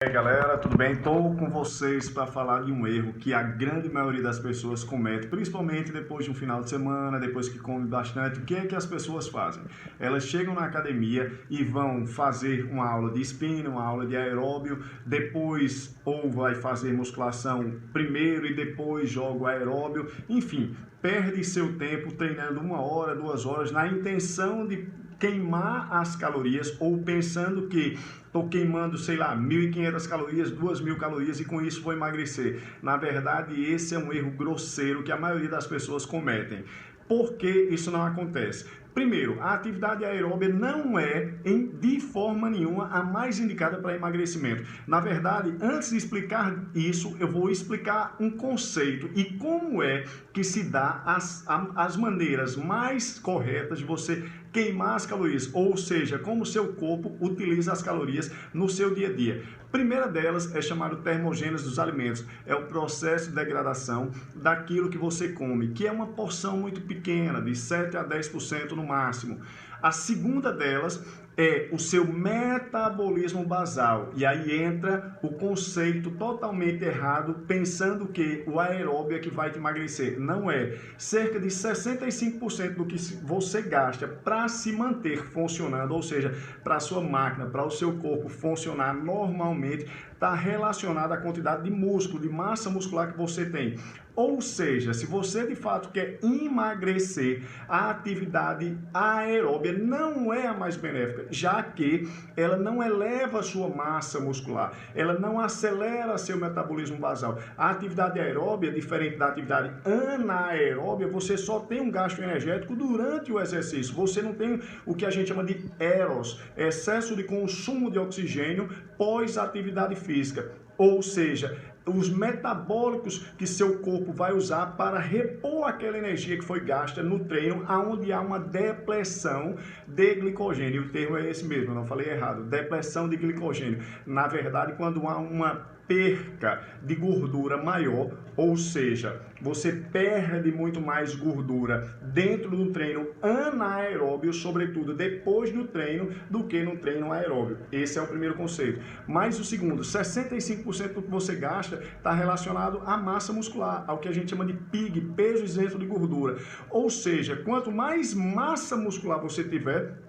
E aí galera, tudo bem? Estou com vocês para falar de um erro que a grande maioria das pessoas comete, principalmente depois de um final de semana, depois que come bastante. O que é que as pessoas fazem? Elas chegam na academia e vão fazer uma aula de spinning, uma aula de aeróbio, depois ou vai fazer musculação primeiro e depois joga o aeróbio, enfim, perde seu tempo treinando 1 hora, 2 horas na intenção de queimar as calorias ou pensando que estou queimando, sei lá, 1.500 calorias, 2.000 calorias e com isso vou emagrecer. Na verdade, esse é um erro grosseiro que a maioria das pessoas cometem. Por que isso não acontece? Primeiro, a atividade aeróbia não é, de forma nenhuma, a mais indicada para emagrecimento. Na verdade, antes de explicar isso, eu vou explicar um conceito e como é que se dá as maneiras mais corretas de você queimar as calorias, ou seja, como o seu corpo utiliza as calorias no seu dia a dia. Primeira delas é chamado termogênese dos alimentos, é o processo de degradação daquilo que você come, que é uma porção muito pequena, de 7 a 10% no máximo. A segunda delas é o seu metabolismo basal, e aí entra o conceito totalmente errado, pensando que o aeróbio é que vai te emagrecer. Não é. Cerca de 65% do que você gasta para se manter funcionando, ou seja, para a sua máquina, para o seu corpo funcionar normalmente, está relacionado à quantidade de músculo, de massa muscular que você tem. Ou seja, se você de fato quer emagrecer, a atividade aeróbia não é a mais benéfica, já que ela não eleva a sua massa muscular, ela não acelera seu metabolismo basal. A atividade aeróbia, diferente da atividade anaeróbia, você só tem um gasto energético durante o exercício, você não tem o que a gente chama de EROS, excesso de consumo de oxigênio pós-atividade física. Ou seja, os metabólicos que seu corpo vai usar para repor aquela energia que foi gasta no treino, aonde há uma depressão de glicogênio. O termo é esse mesmo, eu não falei errado, depressão de glicogênio. Na verdade, quando há uma perca de gordura maior, ou seja, você perde muito mais gordura dentro do treino anaeróbio, sobretudo depois do treino, do que no treino aeróbio. Esse é o primeiro conceito. Mas o segundo, 65% do que você gasta está relacionado à massa muscular, ao que a gente chama de PIG, peso isento de gordura. Ou seja, quanto mais massa muscular você tiver,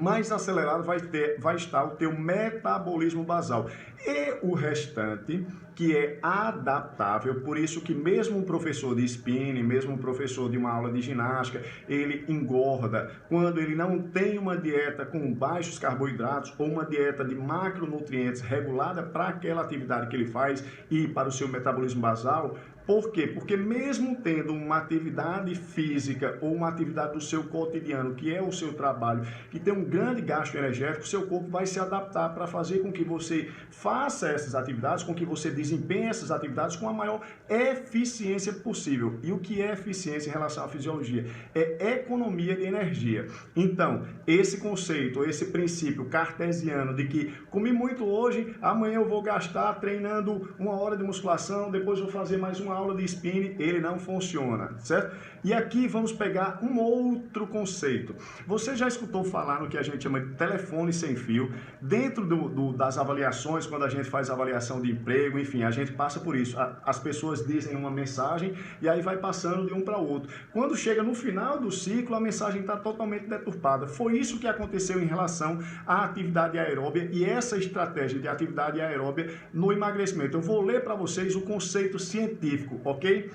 mais acelerado vai estar o teu metabolismo basal. E o restante, que é adaptável, por isso que mesmo um professor de spinning, mesmo um professor de uma aula de ginástica, ele engorda quando ele não tem uma dieta com baixos carboidratos ou uma dieta de macronutrientes regulada para aquela atividade que ele faz e para o seu metabolismo basal. Por quê? Porque mesmo tendo uma atividade física ou uma atividade do seu cotidiano, que é o seu trabalho, que tem um grande gasto energético, seu corpo vai se adaptar para fazer com que você faça essas atividades, com que você desempenhe essas atividades com a maior eficiência possível. E o que é eficiência em relação à fisiologia? É economia de energia. Então, esse conceito, esse princípio cartesiano de que comi muito hoje, amanhã eu vou gastar treinando 1 hora de musculação, depois vou fazer mais uma aula de spinning, ele não funciona, certo? E aqui vamos pegar um outro conceito. Você já escutou falar no que a gente chama de telefone sem fio? Dentro das avaliações, quando a gente faz avaliação de emprego, enfim, a gente passa por isso. As pessoas dizem uma mensagem e aí vai passando de um para o outro. Quando chega no final do ciclo, a mensagem está totalmente deturpada. Foi isso que aconteceu em relação à atividade aeróbia e essa estratégia de atividade aeróbia no emagrecimento. Eu vou ler para vocês o conceito científico, ok?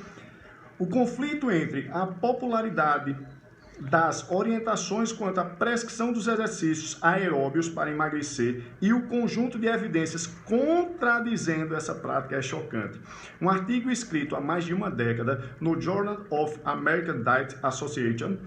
O conflito entre a popularidade das orientações quanto à prescrição dos exercícios aeróbios para emagrecer e o conjunto de evidências contradizendo essa prática é chocante. Um artigo escrito há mais de uma década no Journal of American Diet Association,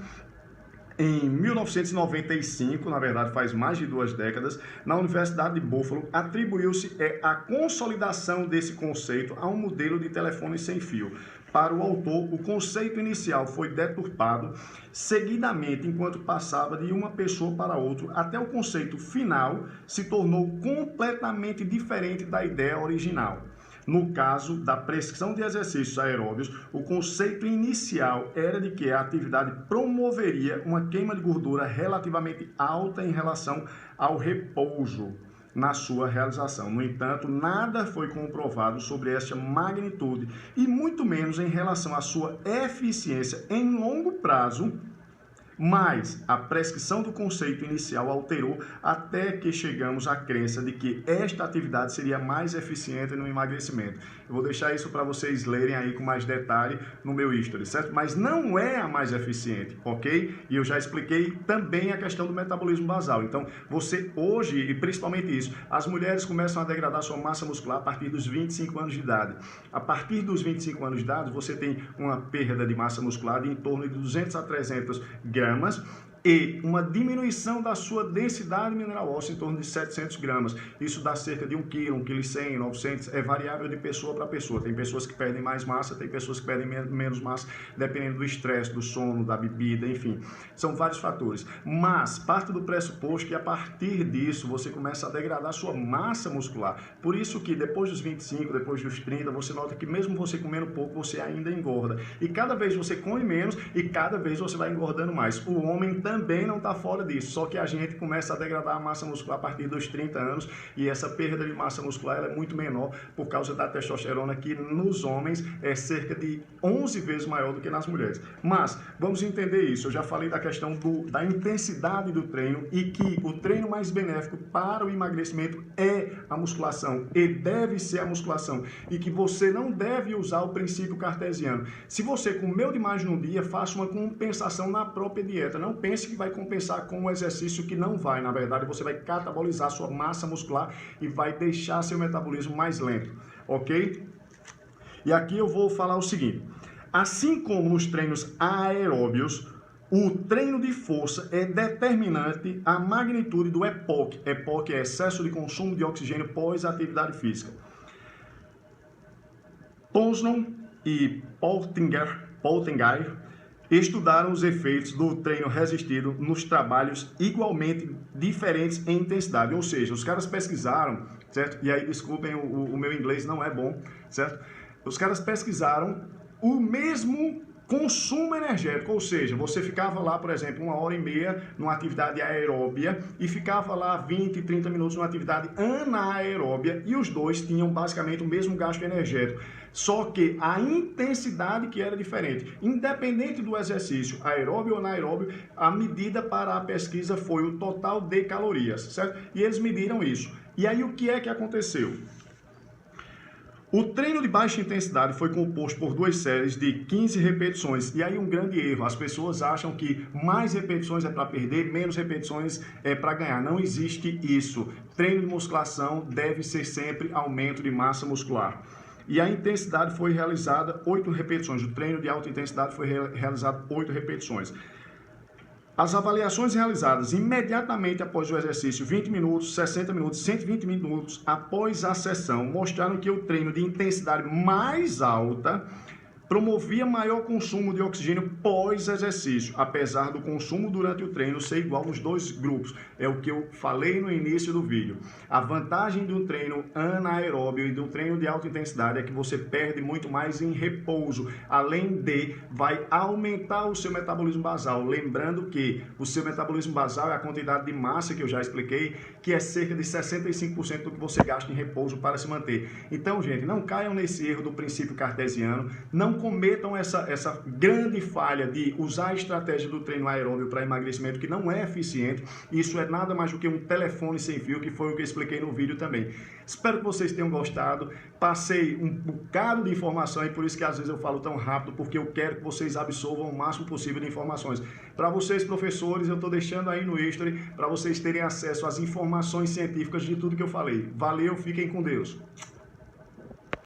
em 1995, na verdade faz mais de 2 décadas, na Universidade de Buffalo, atribuiu-se a consolidação desse conceito a um modelo de telefone sem fio. Para o autor, o conceito inicial foi deturpado seguidamente enquanto passava de uma pessoa para outra, até o conceito final se tornou completamente diferente da ideia original. No caso da prescrição de exercícios aeróbios, o conceito inicial era de que a atividade promoveria uma queima de gordura relativamente alta em relação ao repouso. na sua realização. No entanto, nada foi comprovado sobre esta magnitude e muito menos em relação à sua eficiência em longo prazo, mas a prescrição do conceito inicial alterou até que chegamos à crença de que esta atividade seria mais eficiente no emagrecimento. Eu vou deixar isso para vocês lerem aí com mais detalhe no meu history, certo? Mas não é a mais eficiente, ok? E eu já expliquei também a questão do metabolismo basal. Então, você hoje, e principalmente isso, as mulheres começam a degradar sua massa muscular a partir dos 25 anos de idade. A partir dos 25 anos de idade, você tem uma perda de massa muscular de em torno de 200 a 300 gramas e uma diminuição da sua densidade mineral óssea em torno de 700 gramas. Isso dá cerca de 1 kg, 1,1 kg, 900, é variável de pessoa para pessoa. Tem pessoas que perdem mais massa, tem pessoas que perdem menos massa, dependendo do estresse, do sono, da bebida, enfim. São vários fatores. Mas parte do pressuposto que a partir disso você começa a degradar sua massa muscular. Por isso que depois dos 25, depois dos 30, você nota que mesmo você comendo pouco, você ainda engorda. E cada vez você come menos e cada vez você vai engordando mais. O homem também não está fora disso, só que a gente começa a degradar a massa muscular a partir dos 30 anos e essa perda de massa muscular ela é muito menor por causa da testosterona, que nos homens é cerca de 11 vezes maior do que nas mulheres. Mas vamos entender isso. Eu já falei da questão da intensidade do treino e que o treino mais benéfico para o emagrecimento é a musculação e deve ser a musculação e que você não deve usar o princípio cartesiano. Se você comeu demais num dia, faça uma compensação na própria dieta. Não pense que vai compensar com um exercício que não vai. Na verdade, você vai catabolizar sua massa muscular e vai deixar seu metabolismo mais lento, ok? E aqui eu vou falar o seguinte: assim como nos treinos aeróbios, o treino de força é determinante a magnitude do EPOC. EPOC é excesso de consumo de oxigênio pós-atividade física. Posnon e Poltinger estudaram os efeitos do treino resistido nos trabalhos igualmente diferentes em intensidade. Ou seja, os caras pesquisaram, certo? E aí, desculpem, o meu inglês não é bom, certo? Os caras pesquisaram o mesmo consumo energético, ou seja, você ficava lá, por exemplo, 1h30 numa atividade aeróbia e ficava lá 20, 30 minutos numa atividade anaeróbia e os dois tinham basicamente o mesmo gasto energético, só que a intensidade que era diferente. Independente do exercício, aeróbio ou anaeróbio, a medida para a pesquisa foi o total de calorias, certo? E eles mediram isso. E aí o que é que aconteceu? O treino de baixa intensidade foi composto por 2 séries de 15 repetições. E aí um grande erro, as pessoas acham que mais repetições é para perder, menos repetições é para ganhar. Não existe isso. Treino de musculação deve ser sempre aumento de massa muscular. E a intensidade foi realizada 8 repetições. O treino de alta intensidade foi realizado 8 repetições. As avaliações realizadas imediatamente após o exercício, 20 minutos, 60 minutos, 120 minutos após a sessão, mostraram que o treino de intensidade mais alta promovia maior consumo de oxigênio pós-exercício, apesar do consumo durante o treino ser igual nos dois grupos. É o que eu falei no início do vídeo. A vantagem de um treino anaeróbio e de um treino de alta intensidade é que você perde muito mais em repouso, além de vai aumentar o seu metabolismo basal. Lembrando que o seu metabolismo basal é a quantidade de massa que eu já expliquei, que é cerca de 65% do que você gasta em repouso para se manter. Então, gente, não caiam nesse erro do princípio cartesiano, não cometam essa grande falha de usar a estratégia do treino aeróbio para emagrecimento, que não é eficiente. Isso é nada mais do que um telefone sem fio, que foi o que eu expliquei no vídeo também. Espero que vocês tenham gostado. Passei um bocado de informação e por isso que às vezes eu falo tão rápido, porque eu quero que vocês absorvam o máximo possível de informações. Para vocês, professores, eu estou deixando aí no history para vocês terem acesso às informações científicas de tudo que eu falei. Valeu, fiquem com Deus.